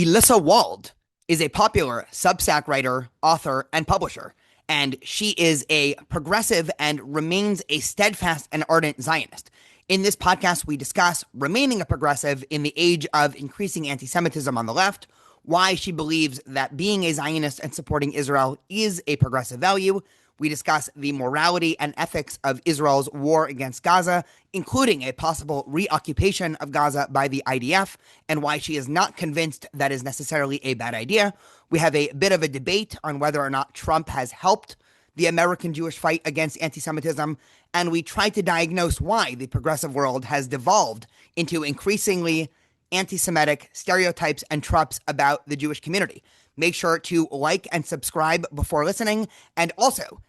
Elissa Wald is a popular Substack writer, author, and publisher, and she is a progressive and remains a steadfast and ardent Zionist. In this podcast, we discuss remaining a progressive in the age of increasing anti-Semitism on the left, why she believes that being a Zionist and supporting Israel is a progressive value. We discuss the morality and ethics of Israel's war against Gaza, including a possible reoccupation of Gaza by the IDF, and why she is not convinced that is necessarily a bad idea. We have a bit of a debate on whether or not Trump has helped the American Jewish fight against anti-Semitism, and we try to diagnose why the progressive world has devolved into increasingly anti-Semitic stereotypes and tropes about the Jewish community. Make sure to like and subscribe before listening, and also,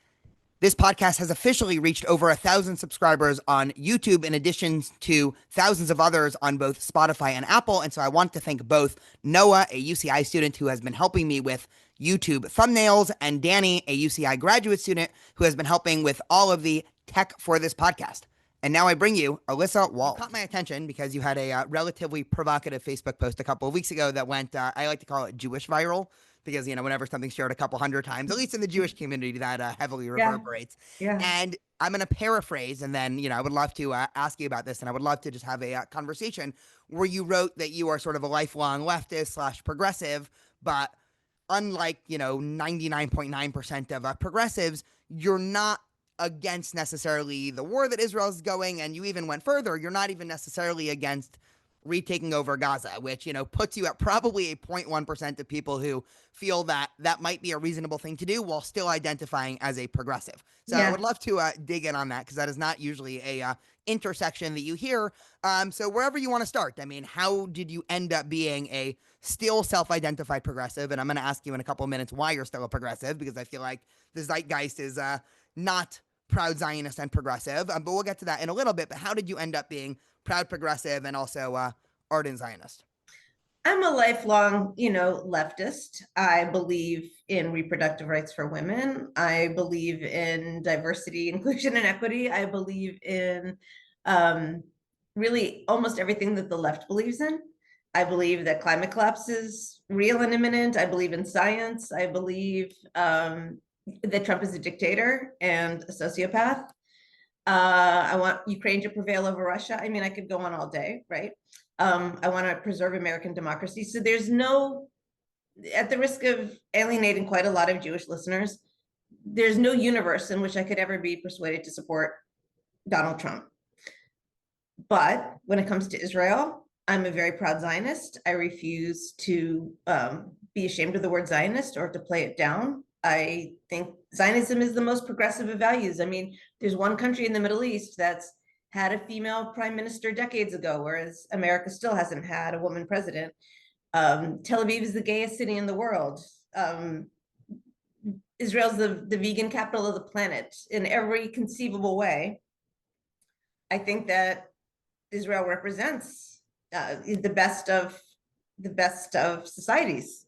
this podcast has officially reached over 1,000 subscribers on YouTube, in addition to thousands of others on both Spotify and Apple. And so I want to thank both Noah, a UCI student who has been helping me with YouTube thumbnails, and Danny, a UCI graduate student who has been helping with all of the tech for this podcast. And now I bring you Elissa Wald. You caught my attention because you had a relatively provocative Facebook post a couple of weeks ago that went, I like to call it Jewish viral. Because, whenever something's shared a couple hundred times, at least in the Jewish community, that heavily reverberates. Yeah. And I'm going to paraphrase, and then, I would love to ask you about this, and I would love to just have a conversation where you wrote that you are sort of a lifelong leftist / progressive, but unlike, 99.9% of progressives, you're not against necessarily the war that Israel is going, and you even went further. You're not even necessarily against retaking over Gaza, which, puts you at probably a 0.1% of people who feel that that might be a reasonable thing to do while still identifying as a progressive. So I would love to dig in on that, because that is not usually a intersection that you hear. So wherever you want to start, how did you end up being a still self-identified progressive? And I'm going to ask you in a couple of minutes why you're still a progressive, because I feel like the zeitgeist is not proud Zionist and progressive, but we'll get to that in a little bit. But how did you end up being proud progressive and also ardent Zionist? I'm a lifelong, leftist. I believe in reproductive rights for women. I believe in diversity, inclusion, and equity. I believe in really almost everything that the left believes in. I believe that climate collapse is real and imminent. I believe in science. I believe that Trump is a dictator and a sociopath. I want Ukraine to prevail over Russia. I could go on all day, right? I want to preserve American democracy. So there's no, at the risk of alienating quite a lot of Jewish listeners, there's no universe in which I could ever be persuaded to support Donald Trump. But when it comes to Israel, I'm a very proud Zionist. I refuse to be ashamed of the word Zionist or to play it down. I think Zionism is the most progressive of values. There's one country in the Middle East that's had a female prime minister decades ago, whereas America still hasn't had a woman president. Tel Aviv is the gayest city in the world. Israel's the vegan capital of the planet in every conceivable way. I think that Israel represents the best of societies.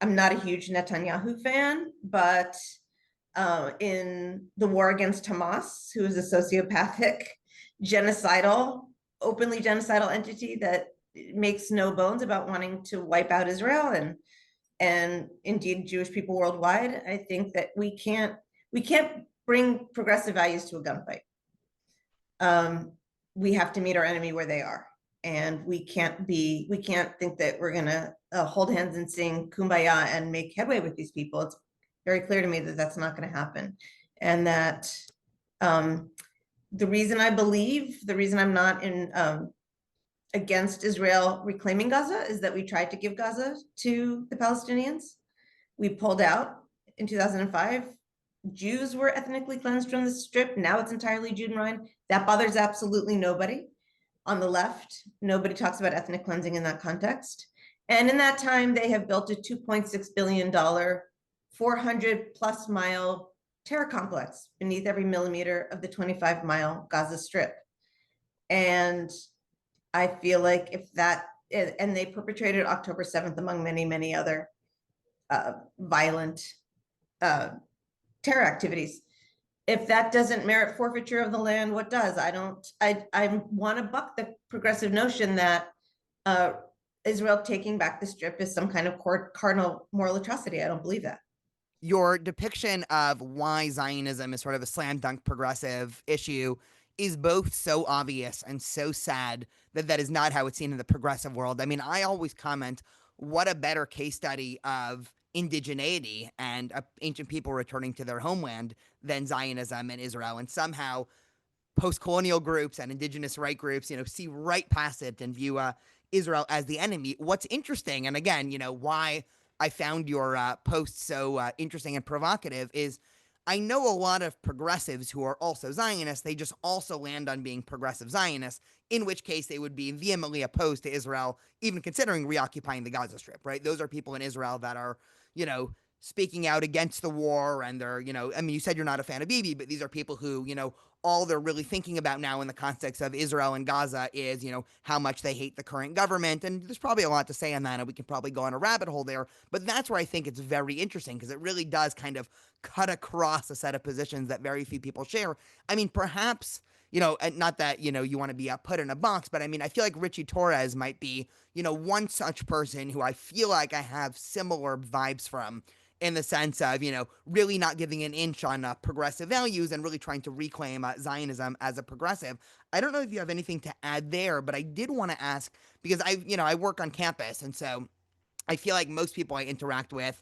I'm not a huge Netanyahu fan, but in the war against Hamas, who is a sociopathic, openly genocidal entity that makes no bones about wanting to wipe out Israel and indeed Jewish people worldwide, I think that we can't bring progressive values to a gunfight. We have to meet our enemy where they are. And we can't think that we're gonna hold hands and sing Kumbaya and make headway with these people. It's very clear to me that that's not going to happen, and that the reason I'm not against Israel reclaiming Gaza is that we tried to give Gaza to the Palestinians. We pulled out in 2005. Jews were ethnically cleansed from the Strip. Now it's entirely Judenrein. That bothers absolutely nobody. On the left, nobody talks about ethnic cleansing in that context. And in that time, they have built a $2.6 billion, 400 plus mile terror complex beneath every millimeter of the 25-mile Gaza Strip. And I feel like and they perpetrated October 7th among many, many other violent terror activities. If that doesn't merit forfeiture of the land, what does? I want to buck the progressive notion that Israel taking back the strip is some kind of cardinal moral atrocity. I don't believe that. Your depiction of why Zionism is sort of a slam dunk progressive issue is both so obvious and so sad that that is not how it's seen in the progressive world. I mean, I always comment, what a better case study of indigeneity and ancient people returning to their homeland than Zionism and Israel. And somehow post-colonial groups and indigenous right groups, see right past it and view Israel as the enemy. What's interesting, and again, why I found your post so interesting and provocative is I know a lot of progressives who are also Zionists. They just also land on being progressive Zionists, in which case they would be vehemently opposed to Israel, even considering reoccupying the Gaza Strip, right? Those are people in Israel that are, speaking out against the war, and they're, I mean, you said you're not a fan of Bibi, but these are people who, all they're really thinking about now in the context of Israel and Gaza is, how much they hate the current government. And there's probably a lot to say on that, and we can probably go on a rabbit hole there. But that's where I think it's very interesting, because it really does kind of cut across a set of positions that very few people share. I mean, perhaps, not that, you want to be put in a box, but I mean, I feel like Richie Torres might be, one such person who I feel like I have similar vibes from, in the sense of, really not giving an inch on progressive values and really trying to reclaim Zionism as a progressive. I don't know if you have anything to add there, but I did want to ask, because I work on campus, and so I feel like most people I interact with,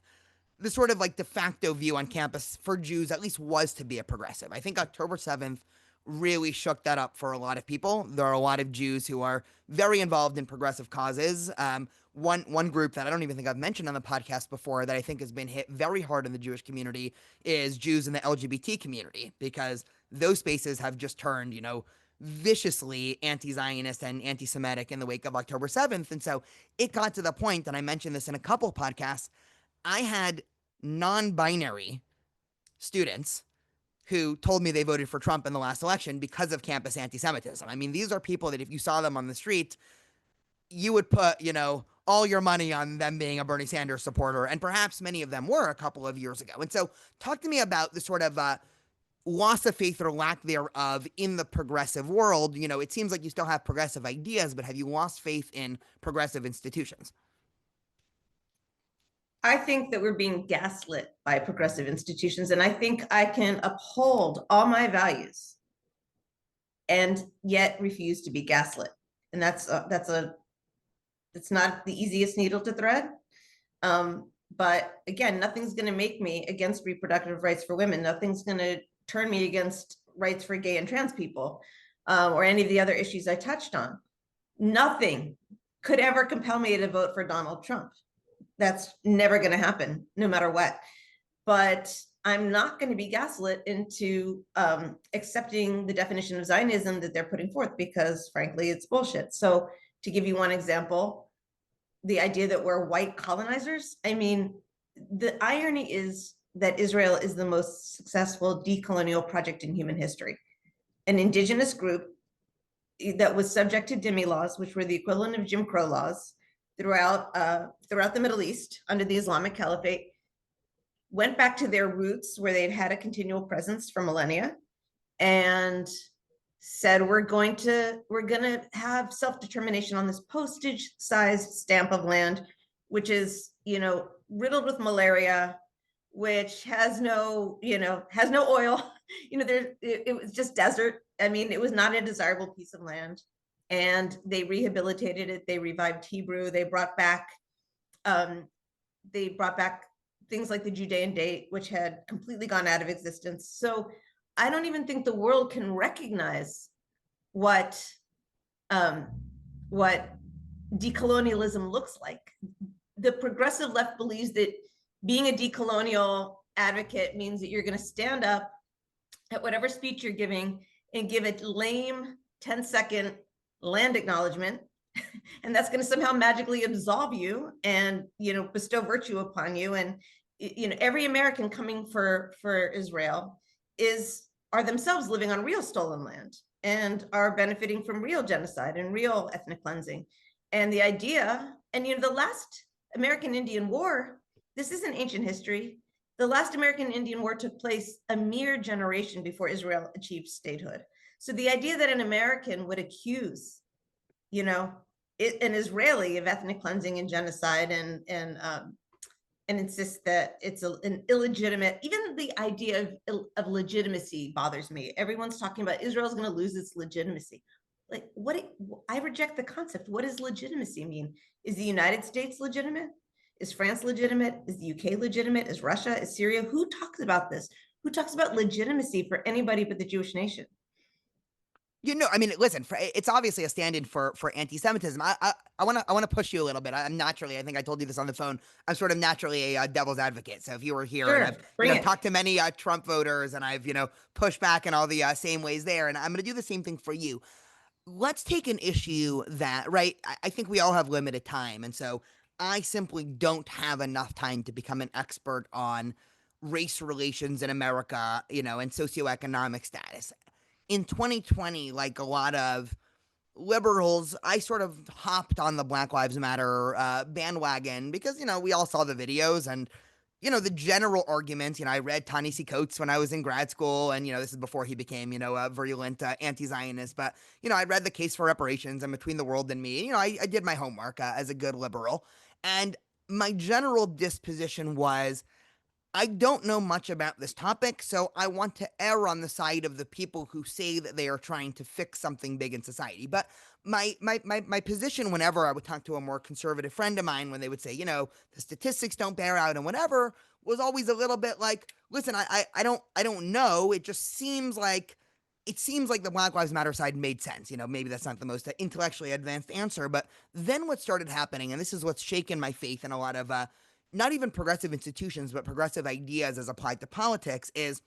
the sort of like de facto view on campus for Jews at least was to be a progressive. I think October 7th really shook that up for a lot of people. There are a lot of Jews who are very involved in progressive causes. One group that I don't even think I've mentioned on the podcast before that I think has been hit very hard in the Jewish community is Jews in the LGBT community, because those spaces have just turned, viciously anti-Zionist and anti-Semitic in the wake of October 7th. And so it got to the point, and I mentioned this in a couple podcasts, I had non-binary students who told me they voted for Trump in the last election because of campus anti-Semitism. I mean, these are people that if you saw them on the street, you would put, all your money on them being a Bernie Sanders supporter, and perhaps many of them were a couple of years ago. And so talk to me about the sort of loss of faith or lack thereof in the progressive world. It seems like you still have progressive ideas, but have you lost faith in progressive institutions? I think that we're being gaslit by progressive institutions, and I think I can uphold all my values and yet refuse to be gaslit. And that's not the easiest needle to thread. But again, nothing's going to make me against reproductive rights for women. Nothing's going to turn me against rights for gay and trans people, or any of the other issues I touched on. Nothing could ever compel me to vote for Donald Trump. That's never going to happen, no matter what. But I'm not going to be gaslit into accepting the definition of Zionism that they're putting forth, because frankly, it's bullshit. So to give you one example, the idea that we're white colonizers, I mean, the irony is that Israel is the most successful decolonial project in human history. An indigenous group that was subject to dhimmi laws, which were the equivalent of Jim Crow laws throughout the Middle East under the Islamic Caliphate, went back to their roots where they'd had a continual presence for millennia, and said, we're going to have self-determination on this postage-sized stamp of land, which is, riddled with malaria, which has no oil. It was just desert. I mean, it was not a desirable piece of land. And they rehabilitated it. They revived Hebrew. They brought back things like the Judean date, which had completely gone out of existence. So I don't even think the world can recognize what decolonialism looks like. The progressive left believes that being a decolonial advocate means that you're going to stand up at whatever speech you're giving and give a lame 10-second land acknowledgement, and that's going to somehow magically absolve you and bestow virtue upon you. And every American coming for Israel are themselves living on real stolen land and are benefiting from real genocide and real ethnic cleansing. And the idea, and the last American Indian War, this isn't ancient history. The last American Indian War took place a mere generation before Israel achieved statehood. So the idea that an American would accuse, an Israeli of ethnic cleansing and genocide, and insist that it's an illegitimate, even the idea of legitimacy bothers me. Everyone's talking about Israel's going to lose its legitimacy. Like, I reject the concept. What does legitimacy mean? Is the United States legitimate? Is France legitimate? Is the UK legitimate? Is Russia? Is Syria? Who talks about this? Who talks about legitimacy for anybody but the Jewish nation? I mean, listen, it's obviously a stand-in for anti-Semitism. I want to push you a little bit. I'm naturally, I think I told you this on the phone, I'm sort of naturally a devil's advocate. So if you were here and I've Bring it. talked to many Trump voters and I've pushed back in all the same ways there, and I'm going to do the same thing for you. Let's take an issue that, right, I think we all have limited time, and so I simply don't have enough time to become an expert on race relations in America, and socioeconomic status. In 2020, like a lot of liberals, I sort of hopped on the Black Lives Matter bandwagon because, we all saw the videos and, the general arguments. I read Ta-Nehisi Coates when I was in grad school, and, this is before he became, a virulent anti-Zionist. But, I read The Case for Reparations and Between the World and Me. I did my homework as a good liberal. And my general disposition was, I don't know much about this topic, so I want to err on the side of the people who say that they are trying to fix something big in society. But my position whenever I would talk to a more conservative friend of mine, when they would say, the statistics don't bear out and whatever, was always a little bit like, listen, I don't know. It seems like the Black Lives Matter side made sense. Maybe that's not the most intellectually advanced answer, but then what started happening, and this is what's shaken my faith in a lot of not even progressive institutions, but progressive ideas as applied to politics, is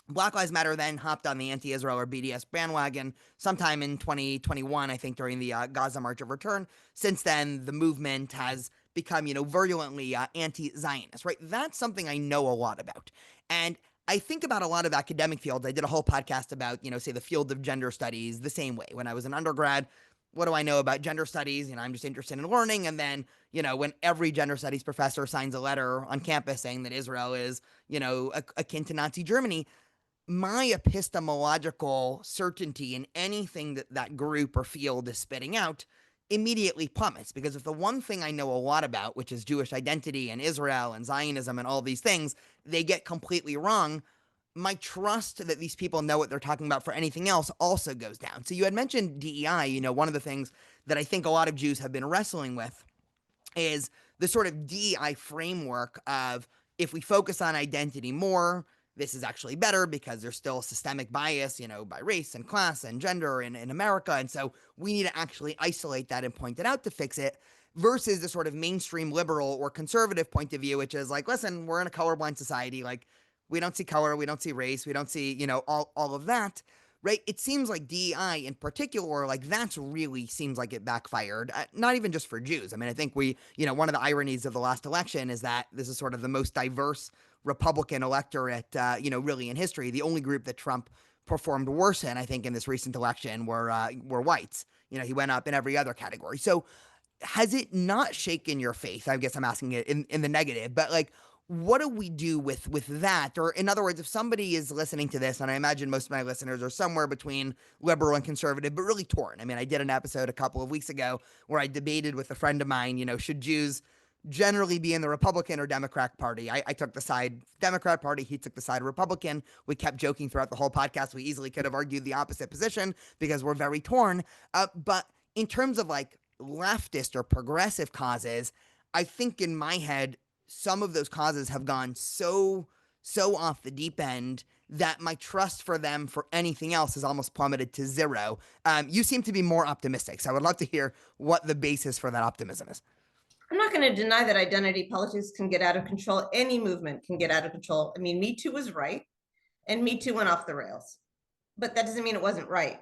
Black Lives Matter then hopped on the anti-Israel or BDS bandwagon sometime in 2021, I think, during the Gaza March of Return. Since then, the movement has become, virulently anti-Zionist, right? That's something I know a lot about. And I think about a lot of academic fields. I did a whole podcast about, say, the field of gender studies the same way. When I was an undergrad, what do I know about gender studies? I'm just interested in learning. And then, when every gender studies professor signs a letter on campus saying that Israel is, akin to Nazi Germany, my epistemological certainty in anything that that group or field is spitting out immediately plummets. Because if the one thing I know a lot about, which is Jewish identity and Israel and Zionism and all these things, they get completely wrong, my trust that these people know what they're talking about for anything else also goes down. So you had mentioned DEI. One of the things that I think a lot of Jews have been wrestling with is the sort of DEI framework of, if we focus on identity more, this is actually better because there's still systemic bias, by race and class and gender in America. And so we need to actually isolate that and point it out to fix it, versus the sort of mainstream liberal or conservative point of view, which is like, listen, we're in a colorblind society. Like, we don't see color, we don't see race, we don't see, all of that. Right? It seems like DEI in particular, like, that's really seems like it backfired, not even just for Jews. I mean, I think one of the ironies of the last election is that this is sort of the most diverse Republican electorate, really in history. The only group that Trump performed worse in, I think, in this recent election were whites. He went up in every other category. So has it not shaken your faith? I guess I'm asking it in the negative, but like, what do we do with that? Or in other words, if somebody is listening to this, and I imagine most of my listeners are somewhere between liberal and conservative, but really torn. I mean, I did an episode a couple of weeks ago where I debated with a friend of mine, should Jews generally be in the Republican or Democrat Party? I took the side Democrat Party. He took the side Republican. We kept joking throughout the whole podcast. We easily could have argued the opposite position because we're very torn. But in terms of like leftist or progressive causes, I think in my head, some of those causes have gone so off the deep end that my trust for them for anything else has almost plummeted to zero. You seem to be more optimistic, so I would love to hear what the basis for that optimism is. I'm not going to deny that identity politics can get out of control. Any movement can get out of control. I mean, Me Too was right, and Me Too went off the rails, but that doesn't mean it wasn't right.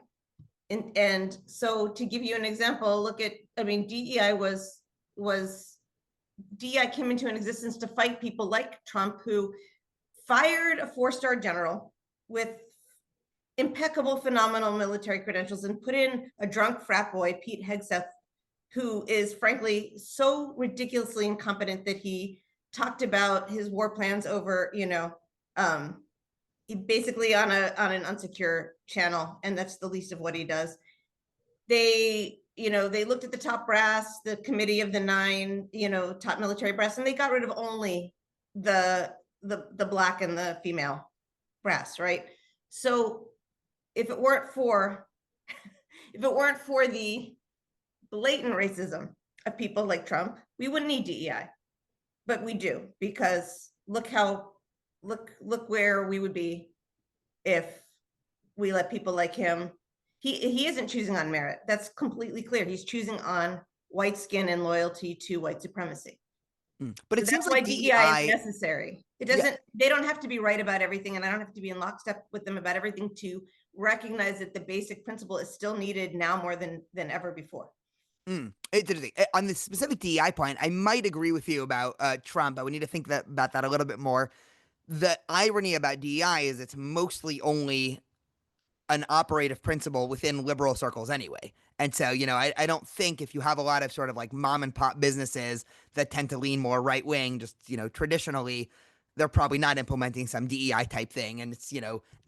And so, to give you an example, DEI came into an existence to fight people like Trump, who fired a 4-star general with impeccable, phenomenal military credentials and put in a drunk frat boy, Pete Hegseth, who is frankly so ridiculously incompetent that he talked about his war plans over, basically on an unsecure channel, and that's the least of what he does. They they looked at the top brass, the committee of the 9, top military brass, and they got rid of only the black and the female brass, right? So if it weren't for the blatant racism of people like Trump, we wouldn't need DEI, but we do, because look where we would be if we let people like him. He isn't choosing on merit. That's completely clear. He's choosing on white skin and loyalty to white supremacy. But it So seems that's like why DEI is necessary. It doesn't. Yeah. They don't have to be right about everything, and I don't have to be in lockstep with them about everything to recognize that the basic principle is still needed now more than ever before. Interesting. On the specific DEI point, I might agree with you about Trump, but we need to think about that a little bit more. The irony about DEI is it's mostly only an operative principle within liberal circles anyway. And so, I don't think if you have a lot of sort of like mom and pop businesses that tend to lean more right wing, just, traditionally, they're probably not implementing some DEI type thing. And it's,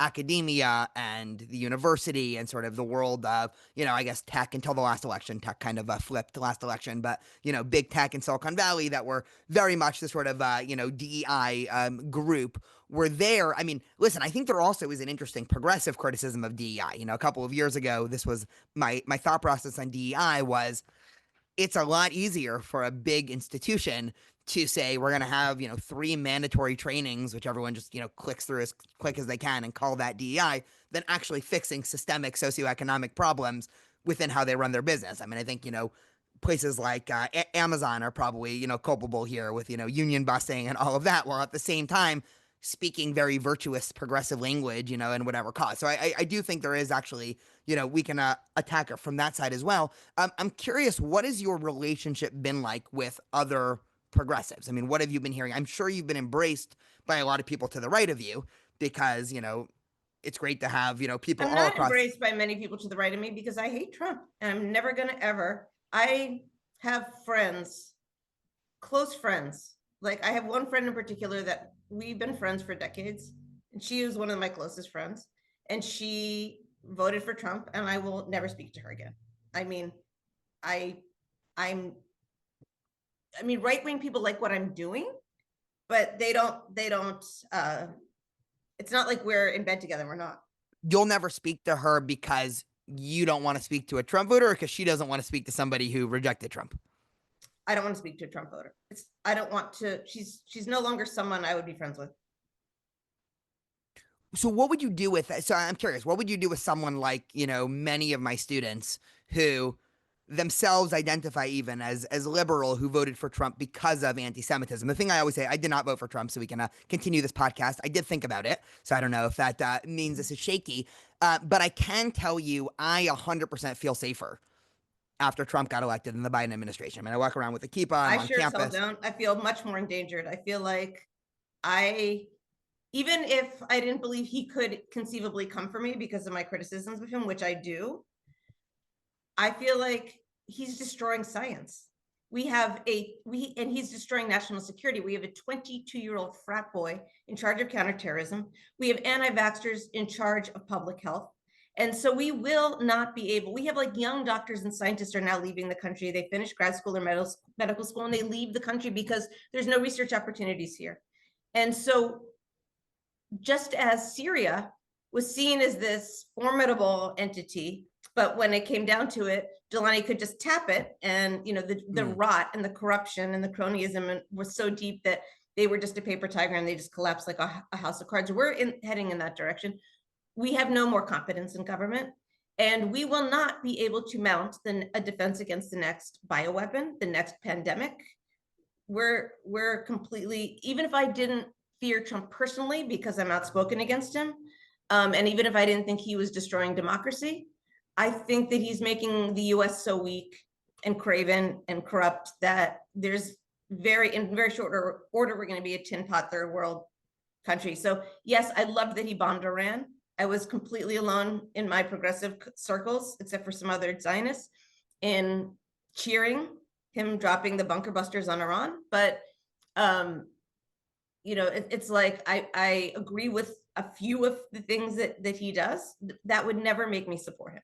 academia and the university and sort of the world of, I guess tech until the last election. Tech kind of flipped the last election, but, big tech in Silicon Valley that were very much the sort of, DEI group were there. I mean, listen, I think there also is an interesting progressive criticism of DEI. A couple of years ago, this was my thought process on DEI was it's a lot easier for a big institution to say we're going to have 3 mandatory trainings which everyone just clicks through as quick as they can and call that DEI than actually fixing systemic socioeconomic problems within how they run their business. I mean, I think places like Amazon are probably culpable here with union busing and all of that, while at the same time speaking very virtuous progressive language and whatever cause. So I do think there is actually we can attack it from that side as well. I'm curious, what has your relationship been like with other progressives? I mean, what have you been hearing? I'm sure you've been embraced by a lot of people to the right of you because it's great to have people I'm all not across. embraced by many people to the right of me because I hate Trump, and I'm never going to ever. I have friends, close friends. Like I have one friend in particular that we've been friends for decades, and she was one of my closest friends, and she voted for Trump, and I will never speak to her again. I mean, I'm right-wing people like what I'm doing, but they don't it's not like we're in bed together. We're not. You'll never speak to her because you don't want to speak to a Trump voter, or because she doesn't want to speak to somebody who rejected Trump? I don't want to speak to a Trump voter. I don't want to. She's no longer someone I would be friends with. So what would you do with that? So I'm curious, what would you do with someone like, many of my students who themselves identify even as liberal, who voted for Trump because of anti-Semitism? The thing I always say, I did not vote for Trump, so we can continue this podcast. I did think about it, so I don't know if that means this is shaky. But I can tell you, I 100% feel safer after Trump got elected in the Biden administration. I mean, I walk around with a kippah, I'm on sure as hell campus. don't. I feel much more endangered. I feel like even if I didn't believe he could conceivably come for me because of my criticisms of him, which I do, I feel like he's destroying science. And he's destroying national security. We have a 22-year-old frat boy in charge of counterterrorism. We have anti-vaxxers in charge of public health. And so we will not be able, we have like young doctors and scientists are now leaving the country. They finish grad school or medical school and they leave the country because there's no research opportunities here. And so just as Syria was seen as this formidable entity, but when it came down to it, Jelani could just tap it, and the rot and the corruption and the cronyism was so deep that they were just a paper tiger and they just collapsed like a house of cards. We're heading in that direction. We have no more confidence in government, and we will not be able to mount a defense against the next bioweapon, the next pandemic. We're completely, even if I didn't fear Trump personally because I'm outspoken against him, and even if I didn't think he was destroying democracy, I think that he's making the US so weak and craven and corrupt that there's in very short order, we're going to be a tin pot third world country. So yes, I loved that he bombed Iran. I was completely alone in my progressive circles, except for some other Zionists, in cheering him dropping the bunker busters on Iran. But it's like I agree with a few of the things that he does. That would never make me support him.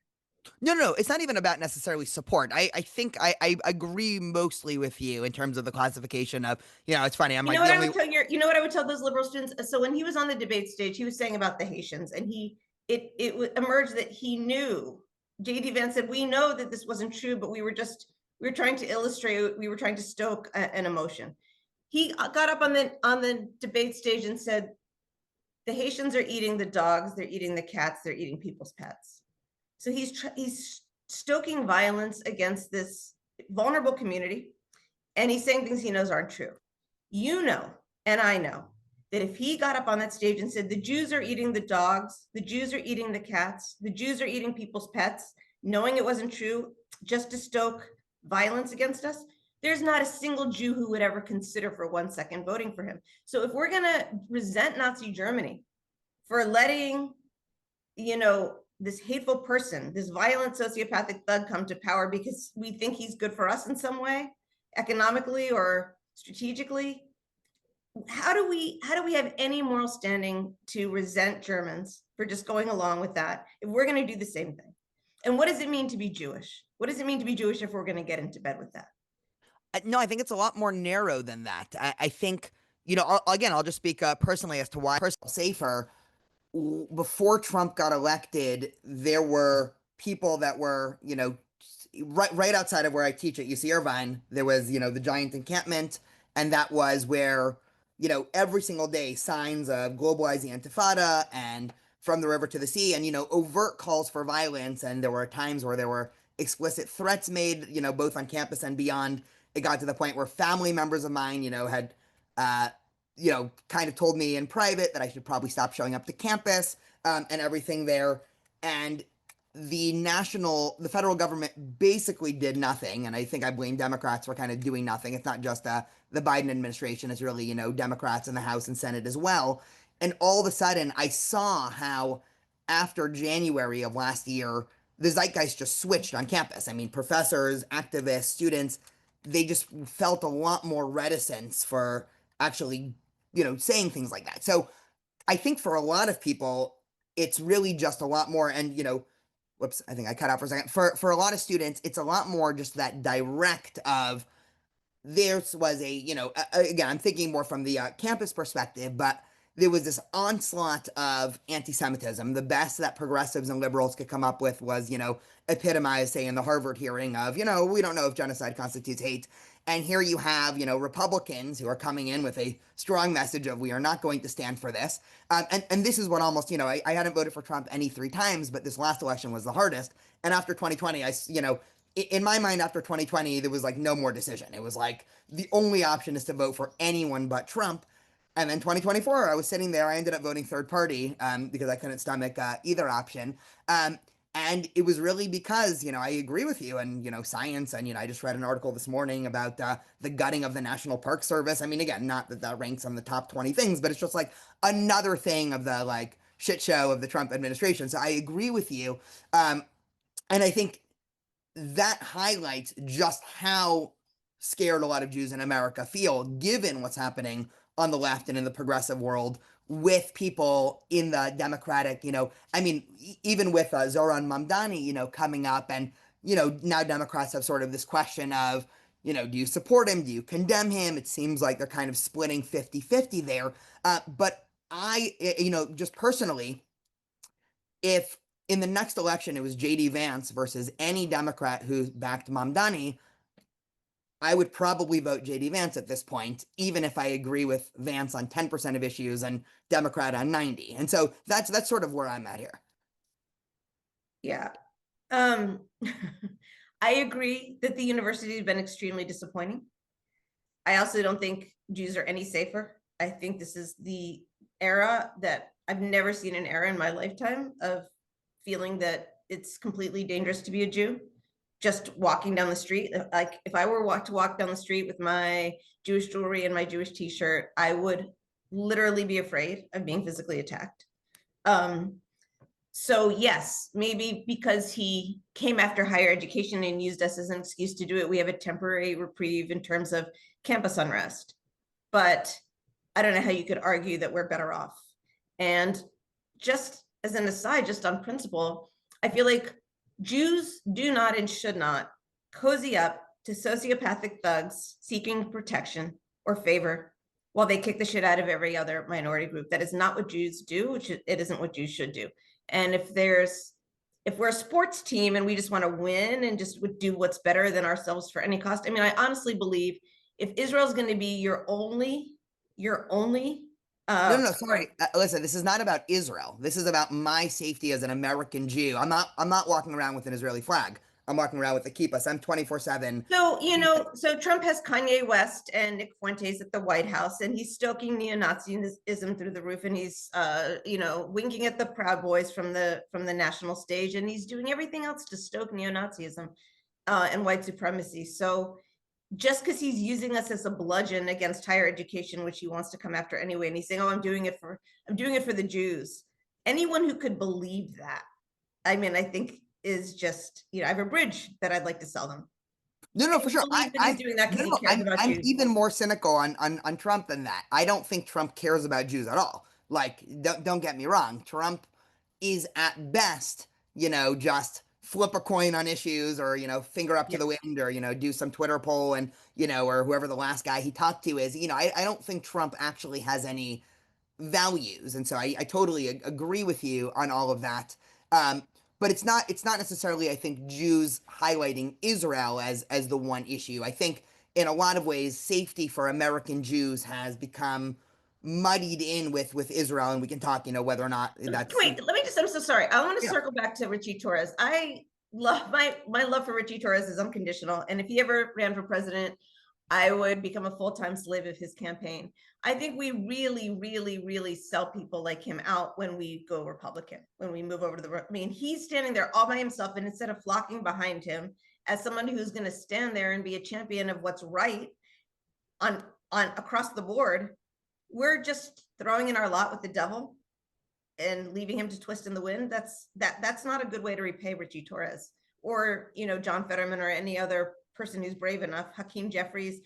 No. It's not even about necessarily support. I think I agree mostly with you in terms of the classification of, it's funny. I'm You know like what the I only. would tell you know what I would tell those liberal students? So when he was on the debate stage, he was saying about the Haitians, and it emerged that he knew. JD Vance said, "We know that this wasn't true, but we were trying to illustrate, we were trying to stoke an emotion." He got up on the debate stage and said, "The Haitians are eating the dogs, they're eating the cats, they're eating people's pets." So he's stoking violence against this vulnerable community, and he's saying things he knows aren't true. You know, and I know that if he got up on that stage and said, the Jews are eating the dogs, the Jews are eating the cats, the Jews are eating people's pets, knowing it wasn't true, just to stoke violence against us, there's not a single Jew who would ever consider for 1 second voting for him. So if we're going to resent Nazi Germany for letting, this hateful person, this violent sociopathic thug come to power because we think he's good for us in some way, economically or strategically, how do we have any moral standing to resent Germans for just going along with that if we're going to do the same thing? And what does it mean to be Jewish? What does it mean to be Jewish if we're going to get into bed with that? No, I think it's a lot more narrow than that. I think, I'll just speak personally as to why personal safer. Before Trump got elected, there were people that were, right outside of where I teach at UC Irvine. There was, the giant encampment, and that was where, every single day signs of globalizing Intifada and from the river to the sea, and overt calls for violence. And there were times where there were explicit threats made, both on campus and beyond. It got to the point where family members of mine, had kind of told me in private that I should probably stop showing up to campus, and everything there. And the federal government basically did nothing. And I think I blame Democrats for kind of doing nothing. It's not just the Biden administration, it's really, Democrats in the House and Senate as well. And all of a sudden, I saw how after January of last year, the zeitgeist just switched on campus. I mean, professors, activists, students, they just felt a lot more reticence for actually, saying things like that. So I think for a lot of people, it's really just a lot more. And, whoops, I think I cut out for a second. For a lot of students, it's a lot more just that direct of there was again, I'm thinking more from the campus perspective, but there was this onslaught of anti-Semitism. The best that progressives and liberals could come up with was, epitomized, say, in the Harvard hearing of, we don't know if genocide constitutes hate. And here you have, Republicans who are coming in with a strong message of we are not going to stand for this. And this is what almost, I hadn't voted for Trump any 3 times, but this last election was the hardest. And after 2020, in my mind, after 2020, there was like no more decision. It was like the only option is to vote for anyone but Trump. And then 2024, I was sitting there. I ended up voting third party because I couldn't stomach either option. And it was really because, I agree with you and, science. And, I just read an article this morning about the gutting of the National Park Service. I mean, again, not that that ranks on the top 20 things, but it's just like another thing of the like shit show of the Trump administration. So I agree with you. And I think that highlights just how scared a lot of Jews in America feel, given what's happening on the left and in the progressive world with people in the Democratic, even with Zoran Mamdani, coming up. And, now Democrats have sort of this question of, do you support him? Do you condemn him? It seems like they're kind of splitting 50-50 there. But I, just personally, if in the next election it was JD Vance versus any Democrat who backed Mamdani, I would probably vote JD Vance at this point, even if I agree with Vance on 10% of issues and Democrat on 90. And so that's sort of where I'm at here. Yeah. Um, I agree that the university has been extremely disappointing. I also don't think Jews are any safer. I think this is the era that I've never seen an era in my lifetime of feeling that it's completely dangerous to be a Jew. Just walking down the street, like if I were to walk down the street with my Jewish jewelry and my Jewish t-shirt, I would literally be afraid of being physically attacked. So yes, maybe because he came after higher education and used us as an excuse to do it, we have a temporary reprieve in terms of campus unrest. But I don't know how you could argue that we're better off. And just as an aside, just on principle, I feel like Jews do not and should not cozy up to sociopathic thugs seeking protection or favor while they kick the shit out of every other minority group. That is not what Jews do, which it isn't what Jews should do. And if we're a sports team and we just want to win and just would do what's better than ourselves for any cost, I mean, I honestly believe if Israel's going to be your only No, sorry. Listen, this is not about Israel. This is about my safety as an American Jew. I'm not walking around with an Israeli flag. I'm walking around with the kippah. I'm 24/7. So, so Trump has Kanye West and Nick Fuentes at the White House, and he's stoking neo-Nazism through the roof, and he's, winking at the Proud Boys from the national stage, and he's doing everything else to stoke neo-Nazism and white supremacy. So, just because he's using us as a bludgeon against higher education, which he wants to come after anyway, and he's saying, "Oh, I'm doing it for the Jews." Anyone who could believe that, I mean, I think is just, I have a bridge that I'd like to sell them. No, for sure. Believe that he's doing that because he cares about I'm Jews. even more cynical on Trump than that. I don't think Trump cares about Jews at all. Like, don't get me wrong. Trump is at best, just flip a coin on issues or, finger up to the wind or, do some Twitter poll and, or whoever the last guy he talked to is. I don't think Trump actually has any values. And so I totally agree with you on all of that. But it's not necessarily, I think, Jews highlighting Israel as the one issue. I think in a lot of ways, safety for American Jews has become muddied in with Israel, and we can talk, whether or not that's Wait, let me just, I'm so sorry. I want to yeah. circle back to Richie Torres. I love my love for Richie Torres is unconditional. And if he ever ran for president, I would become a full-time slave of his campaign. I think we really, really, really sell people like him out when we go Republican, when we move over to I mean, he's standing there all by himself, and instead of flocking behind him as someone who's going to stand there and be a champion of what's right on across the board, we're just throwing in our lot with the devil and leaving him to twist in the wind. That's not a good way to repay Richie Torres or John Fetterman or any other person who's brave enough. Hakeem Jeffries.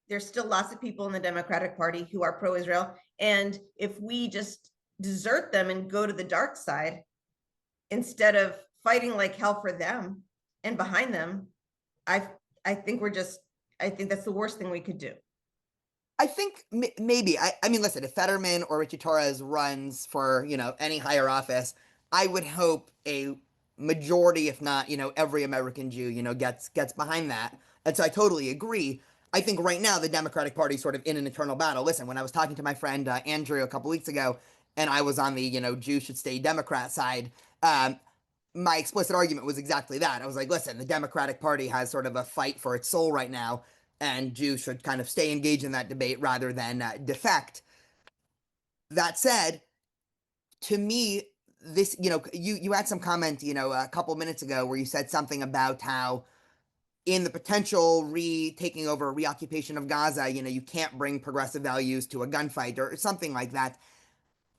There's still lots of people in the Democratic Party who are pro-Israel, and if we just desert them and go to the dark side instead of fighting like hell for them and behind them, I I think that's the worst thing we could do. I think maybe. I mean, listen, if Fetterman or Richie Torres runs for, any higher office, I would hope a majority, if not, every American Jew, gets behind that. And so I totally agree. I think right now the Democratic Party is sort of in an eternal battle. Listen, when I was talking to my friend Andrew a couple weeks ago, and I was on the, Jews should stay Democrat side, my explicit argument was exactly that. I was like, listen, the Democratic Party has sort of a fight for its soul right now, and Jews should kind of stay engaged in that debate rather than defect. That said, to me, this, you had some comment, a couple minutes ago where you said something about how in the potential taking over reoccupation of Gaza, you can't bring progressive values to a gunfight or something like that.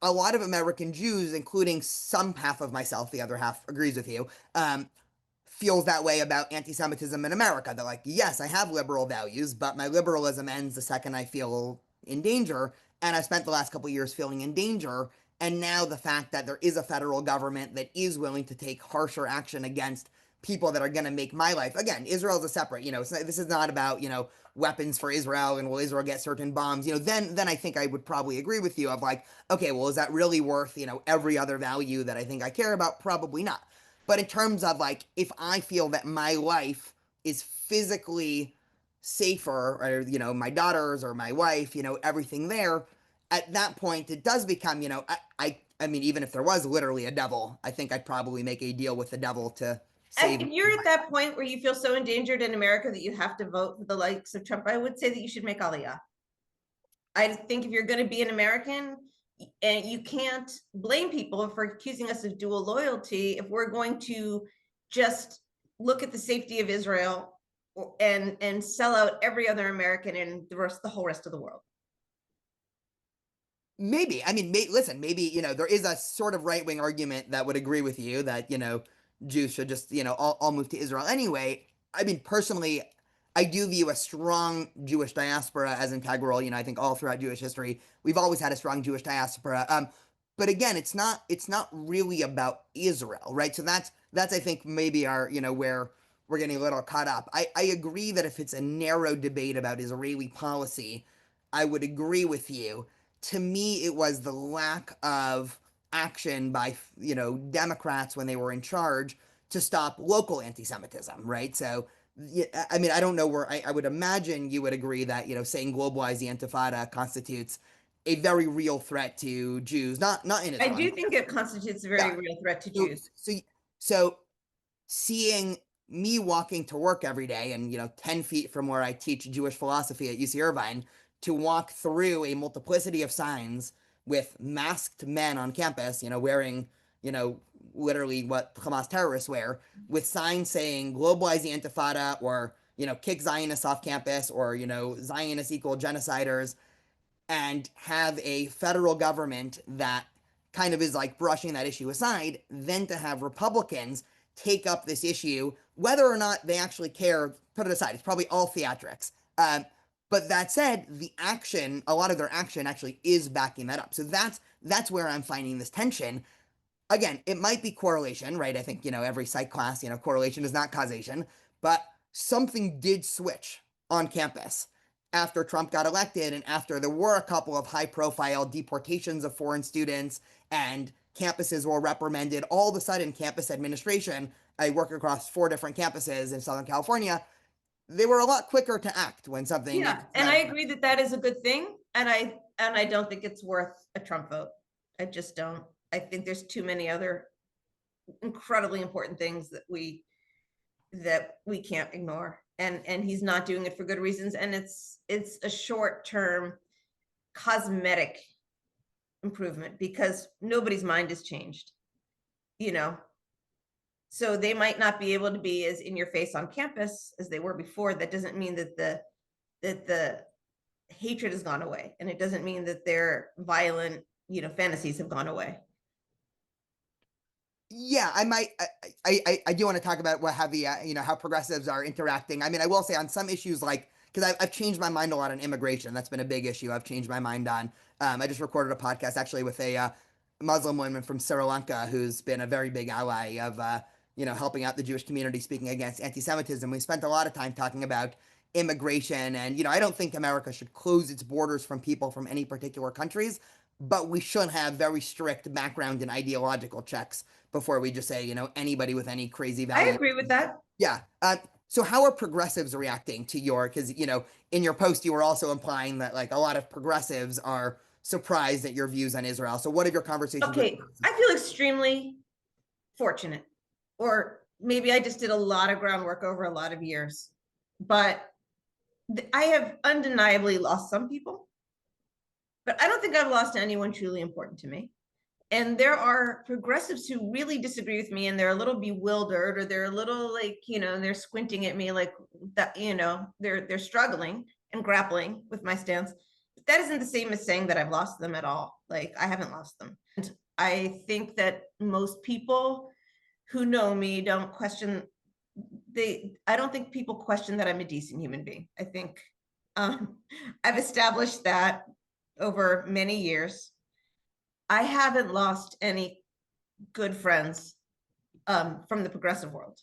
A lot of American Jews, including some half of myself, the other half agrees with you, feels that way about anti-Semitism in America. They're like, yes, I have liberal values, but my liberalism ends the second I feel in danger. And I spent the last couple of years feeling in danger. And now the fact that there is a federal government that is willing to take harsher action against people that are going to make my life, again, Israel's a separate, this is not about, weapons for Israel and will Israel get certain bombs, then I think I would probably agree with you of like, okay, well, is that really worth, every other value that I think I care about? Probably not. But in terms of like, if I feel that my life is physically safer, or, my daughters or my wife, everything there, at that point, it does become, I mean, even if there was literally a devil, I think I'd probably make a deal with the devil to save. If you're at that point where you feel so endangered in America that you have to vote for the likes of Trump, I would say that you should make Aliyah. I think if you're going to be an American, and you can't blame people for accusing us of dual loyalty if we're going to just look at the safety of Israel and sell out every other American and the whole rest of the world. Maybe. I mean, listen, maybe, there is a sort of right-wing argument that would agree with you that, Jews should just, all move to Israel anyway. I mean, personally, I do view a strong Jewish diaspora as integral. I think all throughout Jewish history, we've always had a strong Jewish diaspora. but again, it's not really about Israel, right? So that's I think maybe our, where we're getting a little caught up. I agree that if it's a narrow debate about Israeli policy, I would agree with you. To me, it was the lack of action by, Democrats when they were in charge to stop local anti-Semitism, right? So, yeah, I mean, I don't know where I would imagine you would agree that, saying globalize the Intifada constitutes a very real threat to Jews, not in I Israel. do think it constitutes a very Yeah. real threat to So, Jews. so seeing me walking to work every day and 10 feet from where I teach Jewish philosophy at UC Irvine, to walk through a multiplicity of signs with masked men on campus, wearing, you know literally what Hamas terrorists wear, with signs saying globalize the Intifada, or kick Zionists off campus, or Zionists equal genociders, and have a federal government that kind of is like brushing that issue aside, then to have Republicans take up this issue, whether or not they actually care, put it aside. It's probably all theatrics. But that said, the action, a lot of their action actually is backing that up. So that's where I'm finding this tension. Again, it might be correlation, right? I think, every psych class, correlation is not causation, but something did switch on campus after Trump got elected, and after there were a couple of high profile deportations of foreign students and campuses were reprimanded. All of a sudden, campus administration, I work across 4 different campuses in Southern California, they were a lot quicker to act when something Yeah, needed and to. I agree that that is a good thing, and I don't think it's worth a Trump vote. I just don't. I think there's too many other incredibly important things that we can't ignore, and he's not doing it for good reasons, and it's a short-term cosmetic improvement because nobody's mind has changed, you know. So they might not be able to be as in your face on campus as they were before. That doesn't mean that the hatred has gone away, and it doesn't mean that their violent, fantasies have gone away. Yeah, I might. I do want to talk about how the how progressives are interacting. I mean, I will say on some issues, like, because I've changed my mind a lot on immigration. That's been a big issue. I've changed my mind on. I just recorded a podcast actually with a Muslim woman from Sri Lanka who's been a very big ally of helping out the Jewish community, speaking against anti-Semitism. We spent a lot of time talking about immigration, and I don't think America should close its borders from people from any particular countries, but we should have very strict background and ideological checks before we just say, anybody with any crazy I value. agree with that. Yeah. So how are progressives reacting to because, in your post, you were also implying that like a lot of progressives are surprised at your views on Israel. So what have your conversations with Okay, I feel extremely fortunate, or maybe I just did a lot of groundwork over a lot of years, but I have undeniably lost some people, but I don't think I've lost anyone truly important to me. And there are progressives who really disagree with me, and they're a little bewildered, or they're a little like, they're squinting at me like that, they're struggling and grappling with my stance. But that isn't the same as saying that I've lost them at all. Like, I haven't lost them. And I think that most people who know me don't question, I don't think people question that I'm a decent human being. I think um, I've established that over many years. I haven't lost any good friends from the progressive world.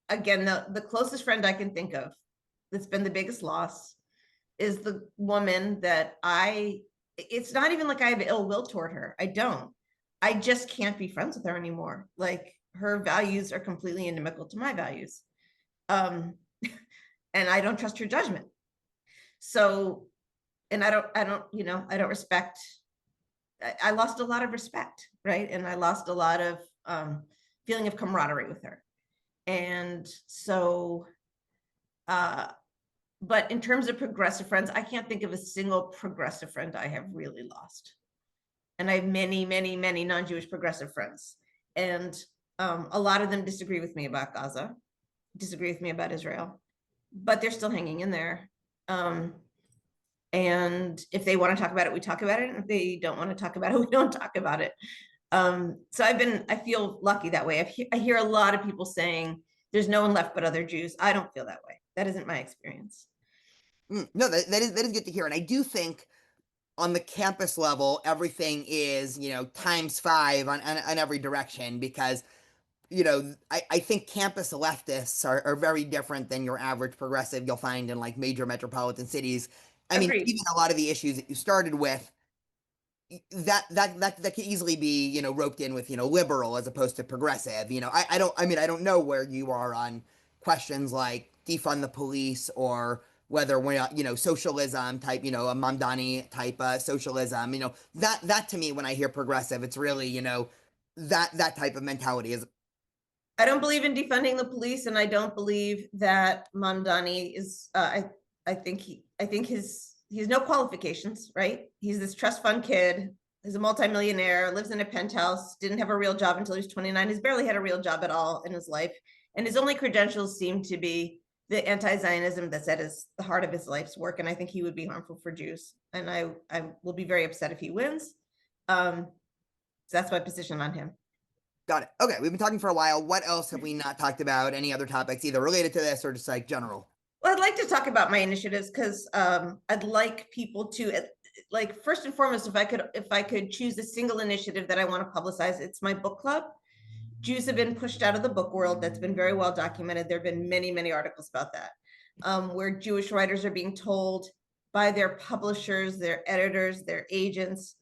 Again, the closest friend I can think of that's been the biggest loss is the woman that it's not even like I have ill will toward her. I don't. I just can't be friends with her anymore. Like, her values are completely inimical to my values. Um, and I don't trust her judgment. So, and I don't respect, I lost a lot of respect, right? And I lost a lot of feeling of camaraderie with her. And so, but in terms of progressive friends, I can't think of a single progressive friend I have really lost. And I have many, many, many non-Jewish progressive friends. And a lot of them disagree with me about Gaza, disagree with me about Israel, but they're still hanging in there. And if they want to talk about it, we talk about it. And if they don't want to talk about it, we don't talk about it. So I feel lucky that way. I hear a lot of people saying there's no one left but other Jews. I don't feel that way. That isn't my experience. No, that is good to hear. And I do think on the campus level, everything is, times five on every direction because, I think campus leftists are very different than your average progressive you'll find in like major metropolitan cities. I mean, Agreed. even a lot of the issues that you started with, that could easily be, roped in with, liberal as opposed to progressive. I don't know where you are on questions like defund the police or whether we're, socialism type, a Mamdani type socialism, that to me, when I hear progressive, it's really, that type of mentality is. I don't believe in defunding the police, and I don't believe that Mamdani is. I think he has no qualifications. Right? He's this trust fund kid. He's a multimillionaire, lives in a penthouse, didn't have a real job until he was 29. He's barely had a real job at all in his life, and his only credentials seem to be the anti-Zionism that's at the heart of his life's work. And I think he would be harmful for Jews. And I will be very upset if he wins. So that's my position on him. Got it. Okay, we've been talking for a while. What else have we not talked about? Any other topics, either related to this or just like general? Well, I'd like to talk about my initiatives because I'd like people to like first and foremost, if I could choose a single initiative that I want to publicize, it's my book club. Jews have been pushed out of the book world. That's been very well documented. There have been many, many articles about that, where Jewish writers are being told by their publishers, their editors, their agents,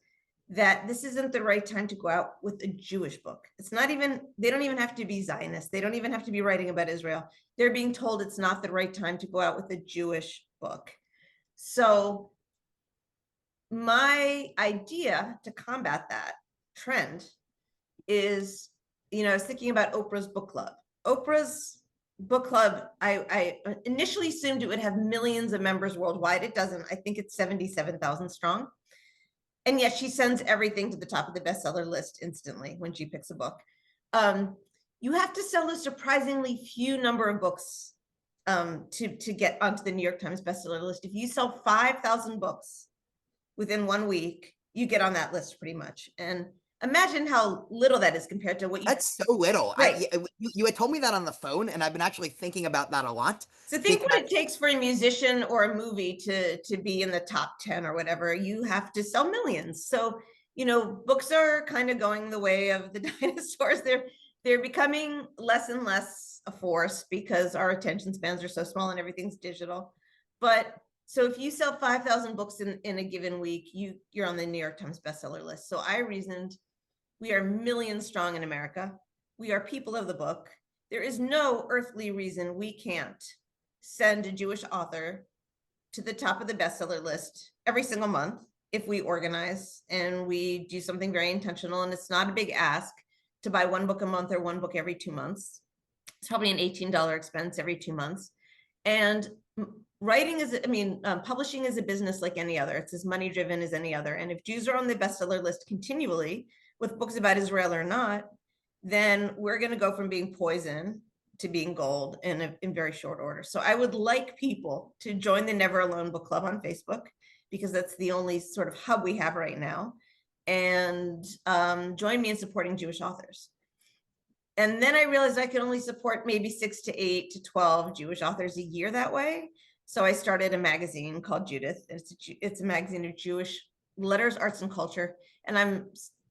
that this isn't the right time to go out with a Jewish book. It's not even, they don't even have to be Zionist. They don't even have to be writing about Israel. They're being told it's not the right time to go out with a Jewish book. So my idea to combat that trend is, I was thinking about Oprah's book club. Oprah's book club, I initially assumed it would have millions of members worldwide. It doesn't. I think it's 77,000 strong. And yet she sends everything to the top of the bestseller list instantly when she picks a book. You have to sell a surprisingly few number of books to get onto the New York Times bestseller list. If you sell 5,000 books within 1 week, you get on that list pretty much. And imagine how little that is compared to what you. That's so little. Right. You had told me that on the phone, and I've been actually thinking about that a lot. So think what it takes for a musician or a movie to be in the top 10 or whatever. You have to sell millions. So, books are kind of going the way of the dinosaurs. They're becoming less and less a force because our attention spans are so small and everything's digital. But so if you sell 5,000 books in a given week, you're on the New York Times bestseller list. So I reasoned we are millions strong in America. We are people of the book. There is no earthly reason we can't send a Jewish author to the top of the bestseller list every single month if we organize and we do something very intentional. And it's not a big ask to buy one book a month or one book every 2 months. It's probably an $18 expense every 2 months. And writing is, publishing is a business like any other. It's as money driven as any other. And if Jews are on the bestseller list continually with books about Israel or not, then we're going to go from being poison to being gold in very short order. So I would like people to join the Never Alone book club on Facebook, because that's the only sort of hub we have right now, and join me in supporting Jewish authors. And then I realized I could only support maybe 6 to 8 to 12 Jewish authors a year that way. So I started a magazine called Judith. It's a magazine of Jewish letters, arts, and culture. And I'm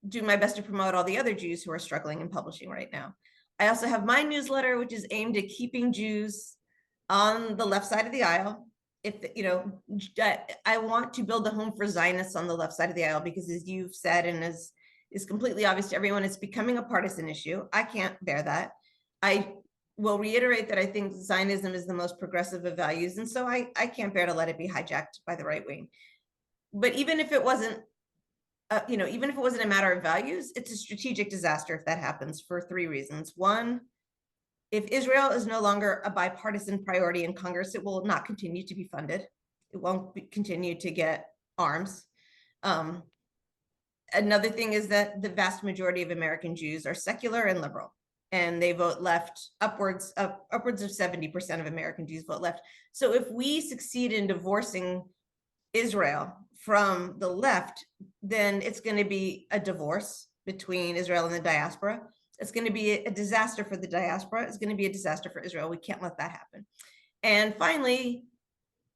doing my best to promote all the other Jews who are struggling in publishing right now. I also have my newsletter, which is aimed at keeping Jews on the left side of the aisle. I want to build a home for Zionists on the left side of the aisle, because as you've said, and as is completely obvious to everyone, it's becoming a partisan issue. I can't bear that. I will reiterate that I think Zionism is the most progressive of values. And so I can't bear to let it be hijacked by the right wing. But even if it wasn't, even if it wasn't a matter of values, it's a strategic disaster if that happens, for 3 reasons. One, if Israel is no longer a bipartisan priority in Congress, it will not continue to be funded. It won't continue to get arms. Another thing is that the vast majority of American Jews are secular and liberal, and they vote left. Upwards of 70% of American Jews vote left. So if we succeed in divorcing Israel from the left, then it's going to be a divorce between Israel and the diaspora. It's going to be a disaster for the diaspora. It's going to be a disaster for Israel. We can't let that happen. And finally,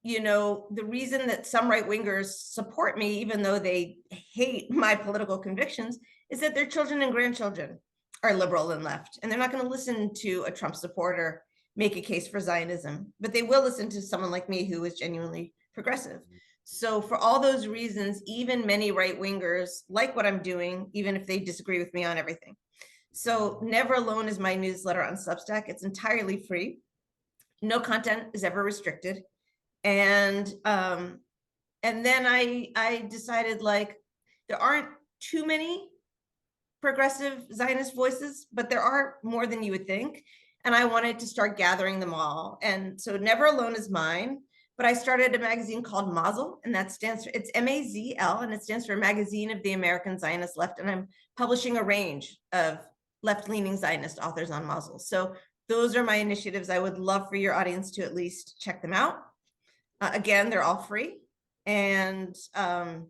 the reason that some right wingers support me, even though they hate my political convictions, is that their children and grandchildren are liberal and left. And they're not going to listen to a Trump supporter make a case for Zionism, but they will listen to someone like me who is genuinely progressive. So for all those reasons, even many right wingers like what I'm doing, even if they disagree with me on everything. So Never Alone is my newsletter on Substack. It's entirely free. No content is ever restricted. And then I decided, like, there aren't too many progressive Zionist voices, but there are more than you would think. And I wanted to start gathering them all. And so Never Alone is mine, but I started a magazine called Mazel, and that stands for, it's MAZL, and it stands for Magazine of the American Zionist Left. And I'm publishing a range of left-leaning Zionist authors on Mazel. So those are my initiatives. I would love for your audience to at least check them out. Again, they're all free. And the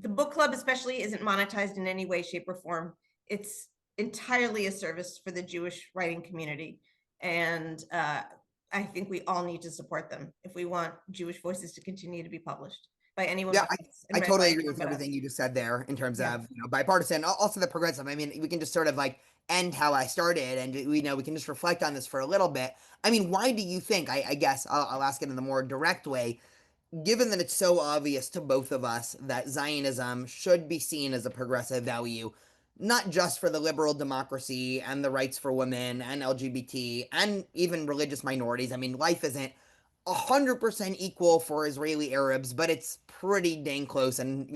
book club especially isn't monetized in any way, shape, or form. It's entirely a service for the Jewish writing community. And I think we all need to support them if we want Jewish voices to continue to be published by anyone. Yeah, I totally agree with but everything you just said there in terms Yeah. of bipartisan, also the progressive. I mean, we can just sort of like end how I started, and we can just reflect on this for a little bit. I mean, why do you think? I guess I'll ask it in the more direct way. Given that it's so obvious to both of us that Zionism should be seen as a progressive value, not just for the liberal democracy and the rights for women and LGBT and even religious minorities. I mean, life isn't 100% equal for Israeli Arabs, but it's pretty dang close, and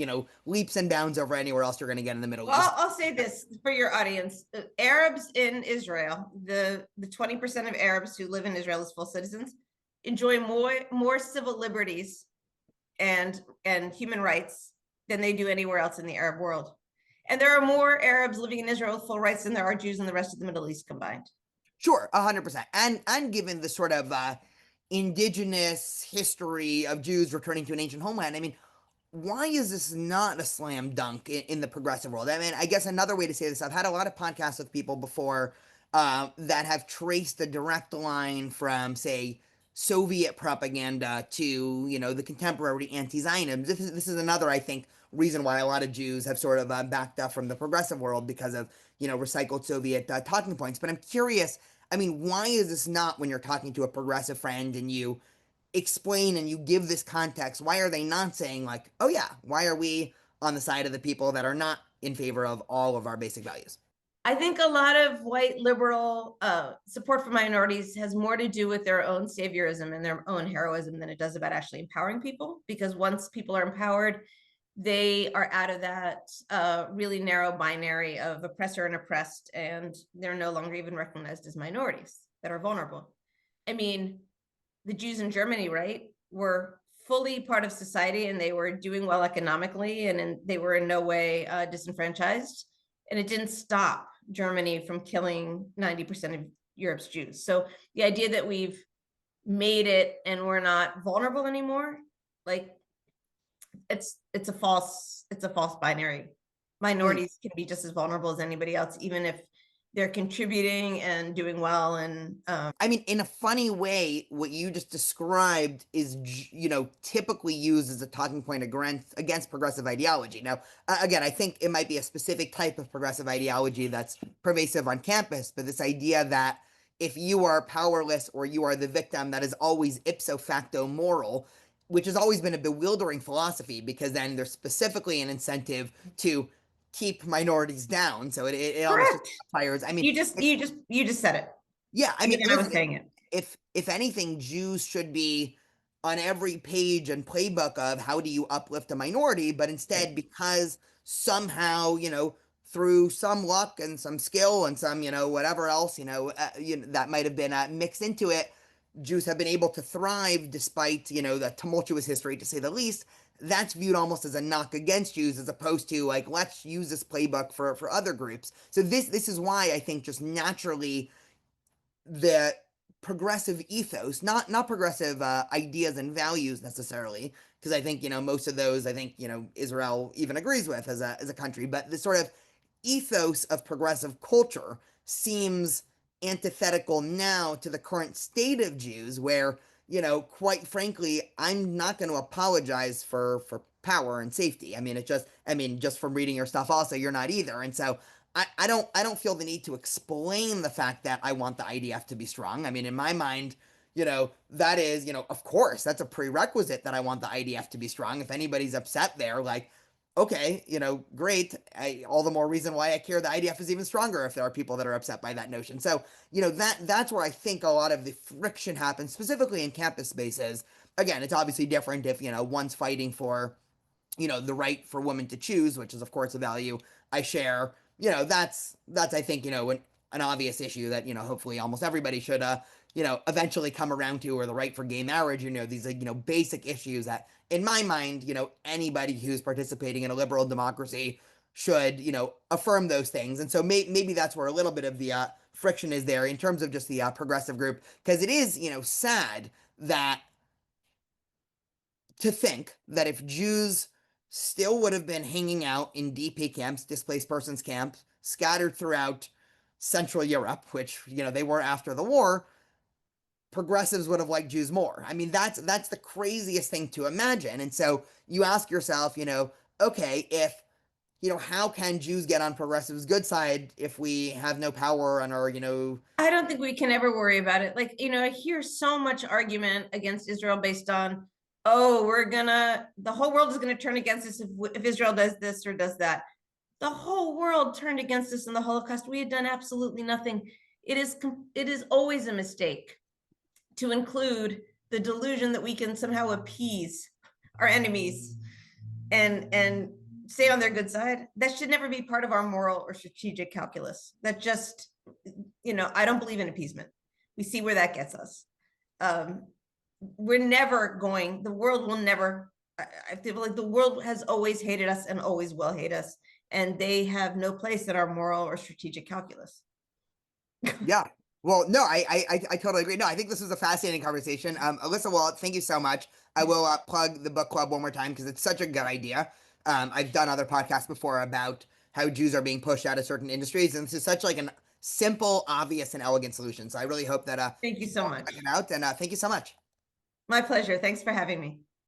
leaps and bounds over anywhere else you're going to get in the Middle East. Well, I'll say this for your audience: Arabs in Israel, the 20% of Arabs who live in Israel as full citizens, enjoy more civil liberties and human rights than they do anywhere else in the Arab world. And there are more Arabs living in Israel with full rights than there are Jews in the rest of the Middle East combined. Sure, 100%. And given the sort of indigenous history of Jews returning to an ancient homeland, I mean, why is this not a slam dunk in the progressive world? I mean, I guess another way to say this, I've had a lot of podcasts with people before that have traced a direct line from, say, Soviet propaganda to, the contemporary anti-Zionism. This is another, I think, reason why a lot of Jews have sort of backed up from the progressive world because of, recycled Soviet talking points. But I'm curious, I mean, why is this not, when you're talking to a progressive friend and you explain and you give this context, why are they not saying, like, oh yeah, why are we on the side of the people that are not in favor of all of our basic values? I think a lot of white liberal support for minorities has more to do with their own saviorism and their own heroism than it does about actually empowering people. Because once people are empowered, they are out of that really narrow binary of oppressor and oppressed, and they're no longer even recognized as minorities that are vulnerable. I mean, the Jews in Germany, right, were fully part of society, and they were doing well economically, and they were in no way disenfranchised. And it didn't stop Germany from killing 90% of Europe's Jews. So the idea that we've made it and we're not vulnerable anymore, like, it's a false binary. Minorities can be just as vulnerable as anybody else, even if they're contributing and doing well. And I mean, in a funny way, what you just described is, typically used as a talking point against progressive ideology. Now, again, I think it might be a specific type of progressive ideology that's pervasive on campus, but this idea that if you are powerless or you are the victim, that is always ipso facto moral, which has always been a bewildering philosophy, because then there's specifically an incentive to keep minorities down. So it almost just fires. I mean, you just said it. yeah, I mean, I was saying it. If anything, Jews should be on every page and playbook of how do you uplift a minority, but instead, because somehow, through some luck and some skill and some, whatever else, that might have been mixed into it, Jews have been able to thrive despite, the tumultuous history, to say the least. That's viewed almost as a knock against Jews, as opposed to, like, let's use this playbook for other groups. So this is why I think just naturally the progressive ethos, not progressive ideas and values necessarily, because I think most of those, I think Israel even agrees with as a country, but the sort of ethos of progressive culture seems antithetical now to the current state of Jews, where quite frankly, I'm not going to apologize for power and safety. I mean, just from reading your stuff, also, you're not either. And so I don't feel the need to explain the fact that I want the IDF to be strong. I mean, in my mind, that is, of course, that's a prerequisite that I want the IDF to be strong. If anybody's upset there, like, okay, great. All the more reason why I care the IDF is even stronger if there are people that are upset by that notion. So, that's where I think a lot of the friction happens, specifically in campus spaces. Again, it's obviously different if, one's fighting for, the right for women to choose, which is of course a value I share. That's I think, an obvious issue that, hopefully almost everybody should eventually come around to, or the right for gay marriage, these basic issues that in my mind, anybody who's participating in a liberal democracy should, affirm those things. And so maybe that's where a little bit of the friction is there in terms of just the progressive group, because it is, sad that to think that if Jews still would have been hanging out in DP camps, displaced persons camps, scattered throughout Central Europe, which, they were after the war, progressives would have liked Jews more. I mean, that's the craziest thing to imagine. And so you ask yourself, okay, if how can Jews get on progressives' good side if we have no power and are, I don't think we can ever worry about it. Like, I hear so much argument against Israel based on, oh, the whole world is gonna turn against us if Israel does this or does that. The whole world turned against us in the Holocaust. We had done absolutely nothing. It is always a mistake to include the delusion that we can somehow appease our enemies and stay on their good side. That should never be part of our moral or strategic calculus. That just, I don't believe in appeasement. We see where that gets us. The world will never, I feel like the world has always hated us and always will hate us. And they have no place in our moral or strategic calculus. Yeah. Well, no, I totally agree. No, I think this was a fascinating conversation. Elissa Wald, thank you so much. I will plug the book club one more time because it's such a good idea. I've done other podcasts before about how Jews are being pushed out of certain industries, and this is such like an simple, obvious, and elegant solution. So I really hope that Thank you so much. check it out, and thank you so much. My pleasure. Thanks for having me.